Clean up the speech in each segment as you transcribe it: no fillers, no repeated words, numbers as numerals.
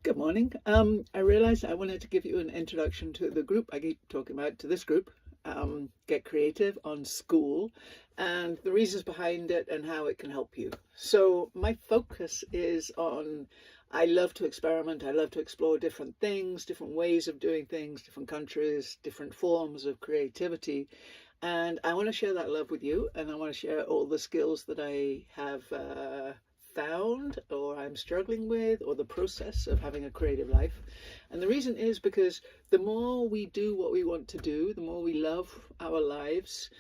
Good morning. I realized I wanted to give you an introduction to the group I keep talking about, to this group, Get Creative on School, and the reasons behind it and how it can help you. So my focus is on, I love to experiment. I love to explore different things, different ways of doing things, different countries, different forms of creativity. And I want to share that love with you, and I want to share all the skills that I have found or I'm struggling with, or the process of having a creative life. And the reason is because the more we do what we want to do, the more we love our lives.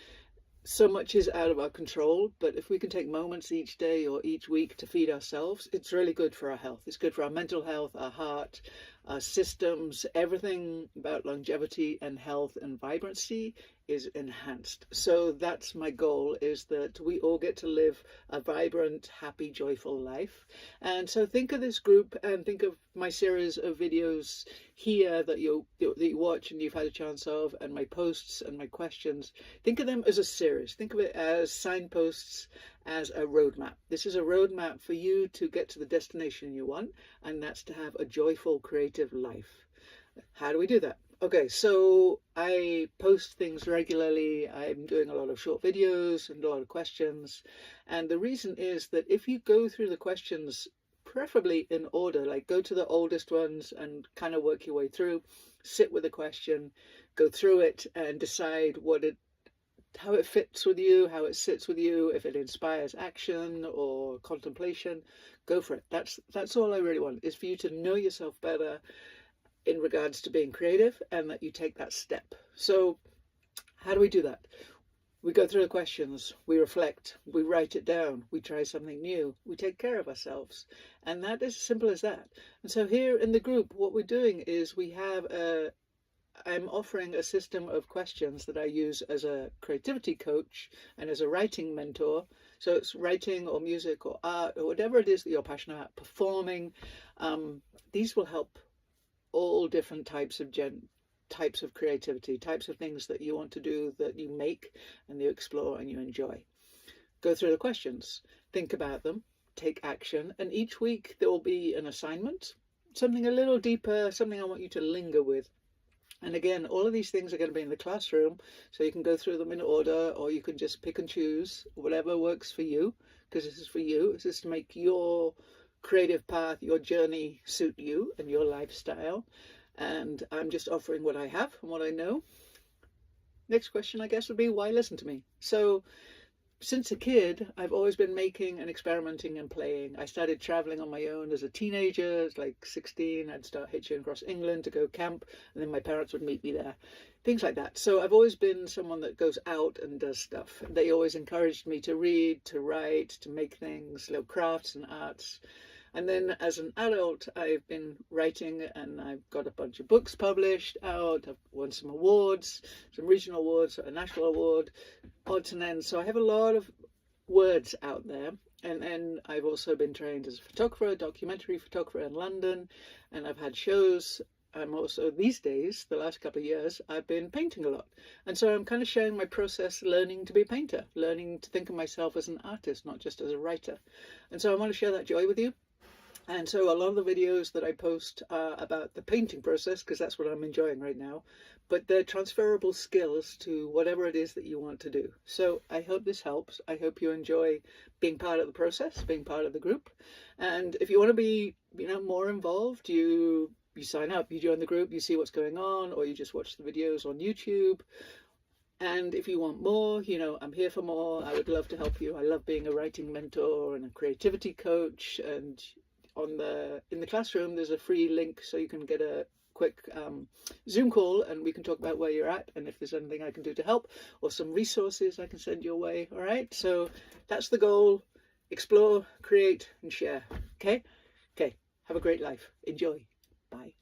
So much is out of our control, but if we can take moments each day or each week to feed ourselves, it's really good for our health. It's good for our mental health, our heart, our systems. Everything about longevity and health and vibrancy is enhanced. So that's my goal, is that we all get to live a vibrant, happy, joyful life. And so think of this group and think of my series of videos here that you watch and you've had a chance of, and my posts and my questions. Think of them as a series. Think of it as signposts, as a roadmap. This is a roadmap for you to get to the destination you want, and that's to have a joyful, creative life. How do we do that? Okay, so I post things regularly. I'm doing a lot of short videos and a lot of questions. And the reason is that if you go through the questions, preferably in order, like go to the oldest ones and kind of work your way through, sit with the question, go through it and decide how it fits with you, how it sits with you, if it inspires action or contemplation, go for it. That's all I really want, is for you to know yourself better in regards to being creative, and that you take that step. So how do we do that? We go through the questions, we reflect, we write it down, we try something new, we take care of ourselves. And that is as simple as that. And so here in the group, what we're doing is I'm offering a system of questions that I use as a creativity coach and as a writing mentor. So it's writing or music or art or whatever it is that you're passionate about, performing. These will help all different types of creativity, types of things that you want to do, that you make and you explore and you enjoy. Go through the questions, think about them, take action, and each week there will be an assignment, something a little deeper, something I want you to linger with. And again, all of these things are going to be in the classroom, so you can go through them in order, or you can just pick and choose whatever works for you, because this is for you. This is to make your creative path, your journey, suit you and your lifestyle. And I'm just offering what I have and what I know. Next question, I guess, would be, why listen to me? So since a kid, I've always been making and experimenting and playing. I started traveling on my own as a teenager, like 16. I'd start hitching across England to go camp, and then my parents would meet me there. Things like that. So I've always been someone that goes out and does stuff. They always encouraged me to read, to write, to make things, little crafts and arts. And then as an adult, I've been writing, and I've got a bunch of books published out. I've won some awards, some regional awards, a national award, odds and ends. So I have a lot of words out there. And then I've also been trained as a photographer, a documentary photographer in London, and I've had shows. I'm also, these days, the last couple of years, I've been painting a lot. And so I'm kind of sharing my process, learning to be a painter, learning to think of myself as an artist, not just as a writer. And so I want to share that joy with you. And so a lot of the videos that I post are about the painting process, because that's what I'm enjoying right now, but they're transferable skills to whatever it is that you want to do. So I hope this helps. I hope you enjoy being part of the process, being part of the group. And if you want to be, more involved, you sign up, you join the group, you see what's going on, or you just watch the videos on YouTube. And if you want more, I'm here for more. I would love to help you. I love being a writing mentor and a creativity coach. And in the classroom, there's a free link, so you can get a quick Zoom call, and we can talk about where you're at, and if there's anything I can do to help, or some resources I can send your way. All right, so that's the goal. Explore, create, and share. Okay, have a great life. Enjoy. Bye.